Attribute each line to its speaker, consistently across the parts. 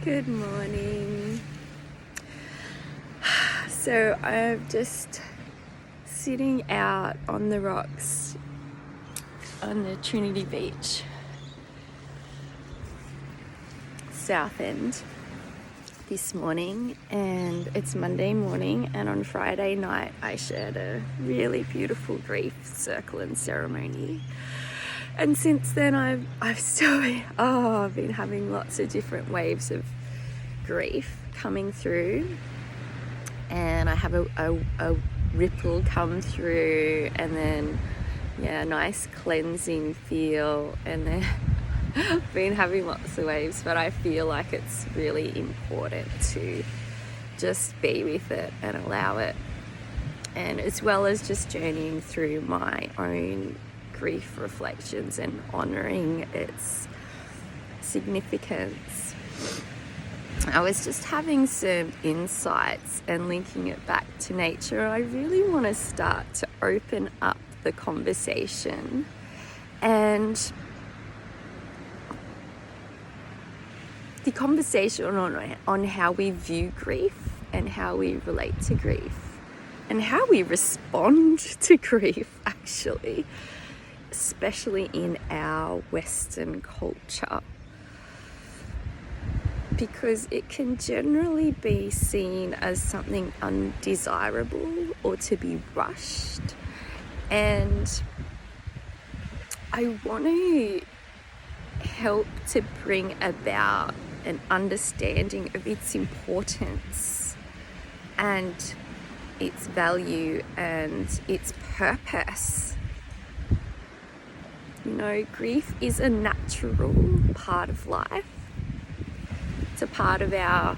Speaker 1: Good morning. So I'm just sitting out on the rocks on the Trinity Beach, South End, this morning, and it's Monday morning, and on Friday night I shared a really beautiful grief circle and ceremony. And since then I've still been having lots of different waves of grief coming through, and I have a ripple come through, and then a nice cleansing feel, and then I've been having lots of waves, but I feel like it's really important to just be with it and allow it, and as well as just journeying through my own grief reflections and honoring its significance. I was just having some insights and linking it back to nature. I really want to start to open up the conversation and the conversation on how we view grief and how we relate to grief and how we respond to grief, actually, especially in our Western culture, because it can generally be seen as something undesirable or to be rushed. And I want to help to bring about an understanding of its importance and its value and its purpose. You know, grief is a natural part of life. It's a part of our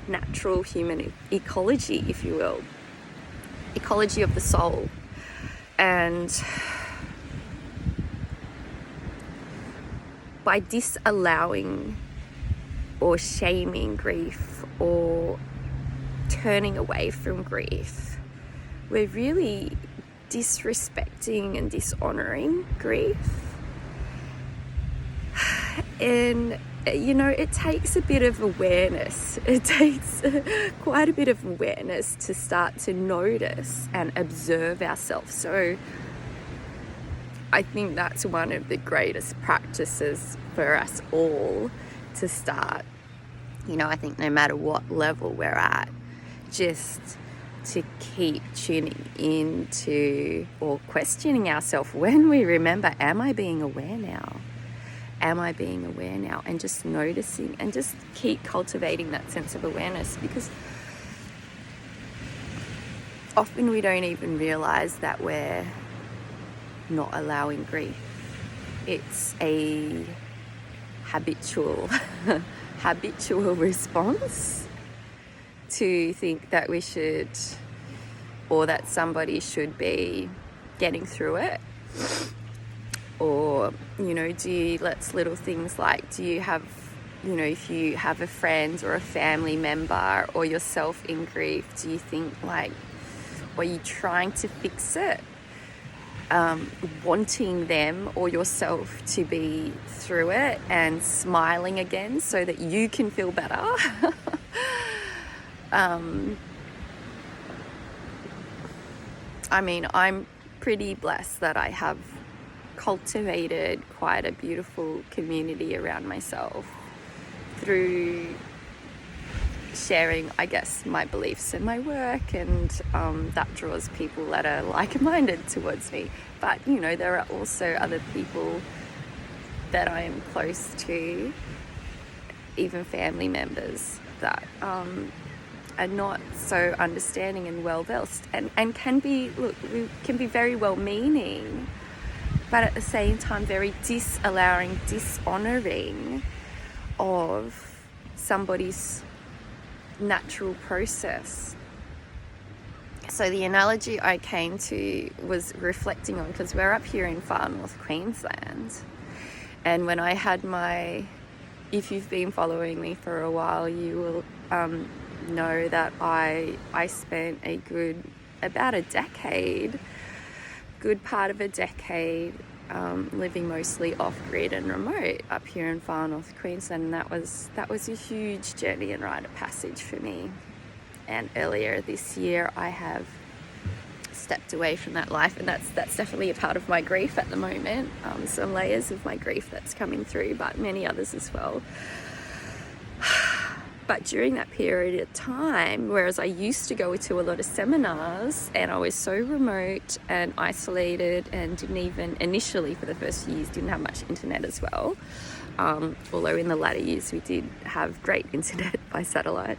Speaker 1: natural human ecology, if you will, ecology of the soul. And by disallowing or shaming grief or turning away from grief, we're really disrespecting and dishonoring grief. And you know, it takes a bit of awareness. It takes quite a bit of awareness to start to notice and observe ourselves. So I think that's one of the greatest practices for us all to start. You know, I think no matter what level we're at, just to keep tuning into or questioning ourselves when we remember, am I being aware now? Am I being aware now? And just noticing and just keep cultivating that sense of awareness, because often we don't even realize that we're not allowing grief. It's a habitual response to think that we should, or that somebody should be getting through it. Or, you know, let's little things like, do you have, you know, if you have a friend or a family member or yourself in grief, do you think like, are you trying to fix it? Wanting them or yourself to be through it and smiling again so that you can feel better? I mean, I'm pretty blessed that I have cultivated quite a beautiful community around myself through sharing, I guess, my beliefs and my work, and that draws people that are like-minded towards me. But, you know, there are also other people that I am close to, even family members that are not so understanding and well-versed, and can be very well-meaning, but at the same time very dishonoring of somebody's natural process. So the analogy I came to was reflecting on, because we're up here in far north Queensland, and when I had if you've been following me for a while, you will know that I spent about a decade, good part of a decade, living mostly off-grid and remote up here in far north Queensland, and that was a huge journey and rite of passage for me. And earlier this year I have stepped away from that life, and that's definitely a part of my grief at the moment. Some layers of my grief that's coming through, but many others as well. But during that period of time, whereas I used to go to a lot of seminars and I was so remote and isolated and didn't even, initially for the first few years, didn't have much internet as well. Although in the latter years we did have great internet by satellite.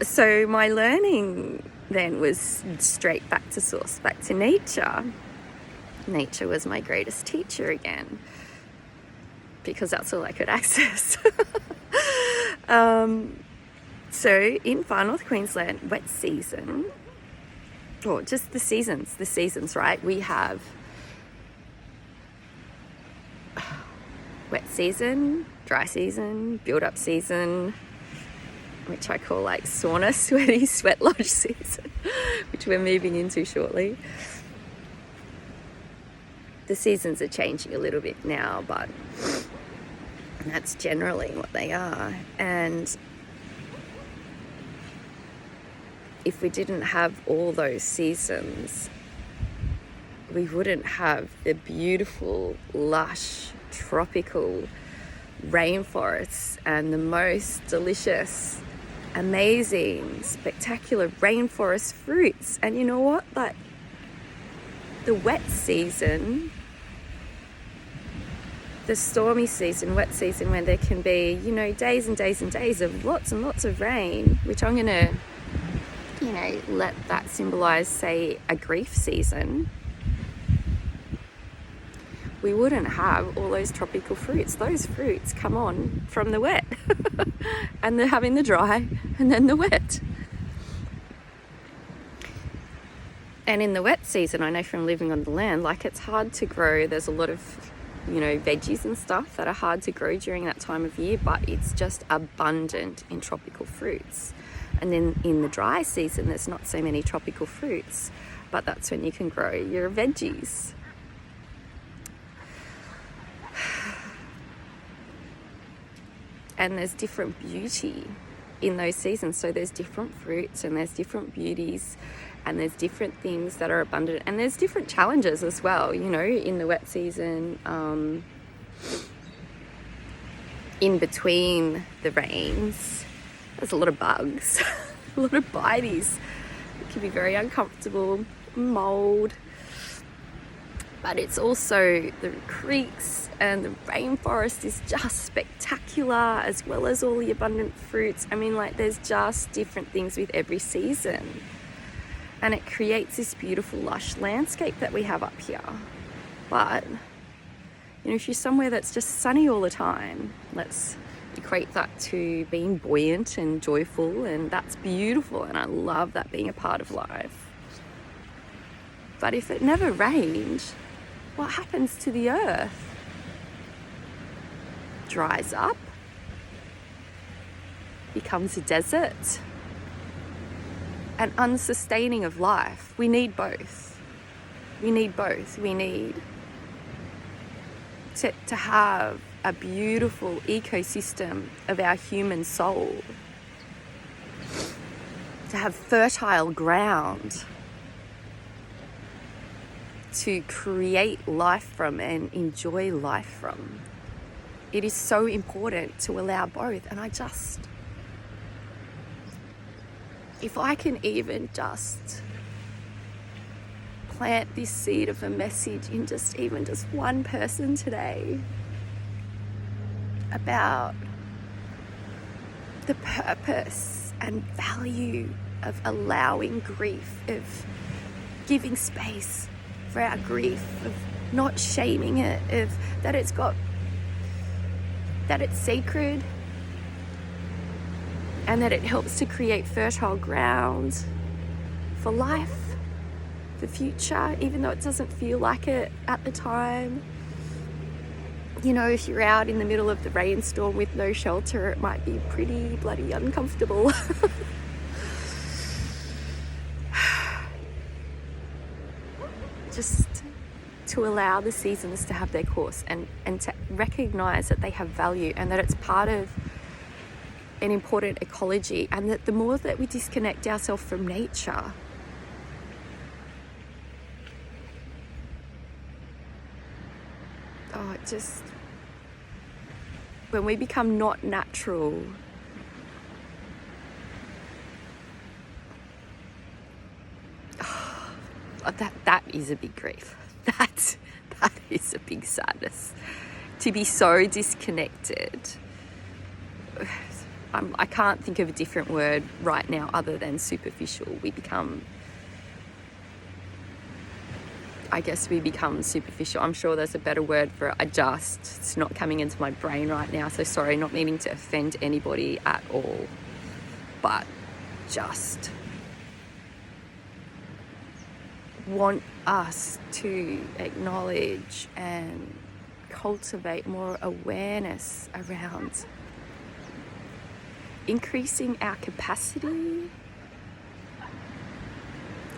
Speaker 1: So my learning then was straight back to source, back to nature. Nature was my greatest teacher again, because that's all I could access. So in far north Queensland, wet season, or just the seasons, right? We have wet season, dry season, build-up season, which I call like sauna, sweaty, sweat lodge season, which we're moving into shortly. The seasons are changing a little bit now, but that's generally what they are. And if we didn't have all those seasons, we wouldn't have the beautiful, lush, tropical rainforests and the most delicious, amazing, spectacular rainforest fruits. And you know what? Like the wet season, the stormy season, wet season, when there can be, you know, days and days and days of lots and lots of rain, which I'm going to, you know, let that symbolize, say, a grief season, we wouldn't have all those tropical fruits. Those fruits come on from the wet and they're having the dry and then the wet. And in the wet season, I know from living on the land, like it's hard to grow. There's a lot of, you know, veggies and stuff that are hard to grow during that time of year, but it's just abundant in tropical fruits. And then in the dry season, there's not so many tropical fruits, but that's when you can grow your veggies. And there's different beauty in those seasons. So there's different fruits and there's different beauties and there's different things that are abundant, and there's different challenges as well, you know, in the wet season, in between the rains, there's a lot of bugs, a lot of bites. It can be very uncomfortable, mold, but it's also the creeks and the rainforest is just spectacular, as well as all the abundant fruits. I mean, like, there's just different things with every season. And it creates this beautiful, lush landscape that we have up here. But, you know, if you're somewhere that's just sunny all the time, let's equate that to being buoyant and joyful, and that's beautiful, and I love that being a part of life. But if it never rained, what happens to the earth? Dries up, becomes a desert, and unsustaining of life. We need both. We need both. We need to have a beautiful ecosystem of our human soul, to have fertile ground to create life from and enjoy life from. It is so important to allow both. And if I can even just plant this seed of a message in just one person today about the purpose and value of allowing grief, of giving space for our grief, of not shaming it, of that it's sacred, and that it helps to create fertile ground for life, for future, even though it doesn't feel like it at the time. You know, if you're out in the middle of the rainstorm with no shelter, it might be pretty bloody uncomfortable. Just to allow the seasons to have their course, and to recognize that they have value and that it's part of an important ecology, and that the more that we disconnect ourselves from nature, when we become not natural, that is a big grief. That is a big sadness. To be so disconnected. I can't think of a different word right now other than superficial. We become superficial. I'm sure there's a better word for it. It's not coming into my brain right now. So sorry, not meaning to offend anybody at all. But just want us to acknowledge and cultivate more awareness around increasing our capacity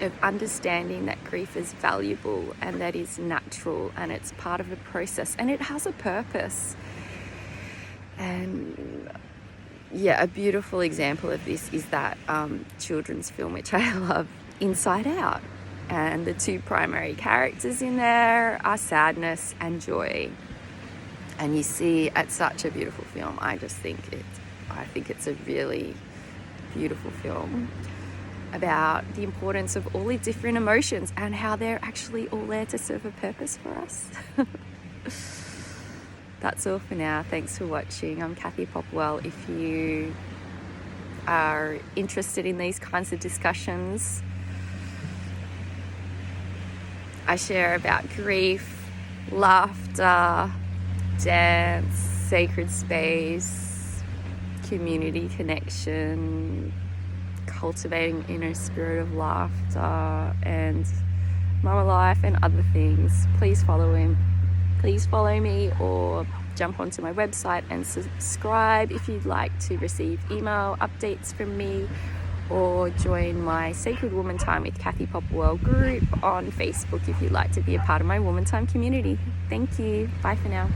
Speaker 1: of understanding that grief is valuable and that is natural and it's part of a process and it has a purpose. And yeah, a beautiful example of this is that children's film, which I love, Inside Out. And the two primary characters in there are sadness and joy. And you see, it's such a beautiful film. I think it's a really beautiful film about the importance of all the different emotions and how they're actually all there to serve a purpose for us. That's all for now. Thanks for watching. I'm Kathy Popwell. If you are interested in these kinds of discussions, I share about grief, laughter, dance, sacred space, community connection, cultivating inner spirit of laughter, and mama life and other things. Please follow me or jump onto my website and subscribe if you'd like to receive email updates from me, or join my Sacred Woman Time with Kathy Popwell group on Facebook if you'd like to be a part of my Woman Time community. Thank you. Bye for now.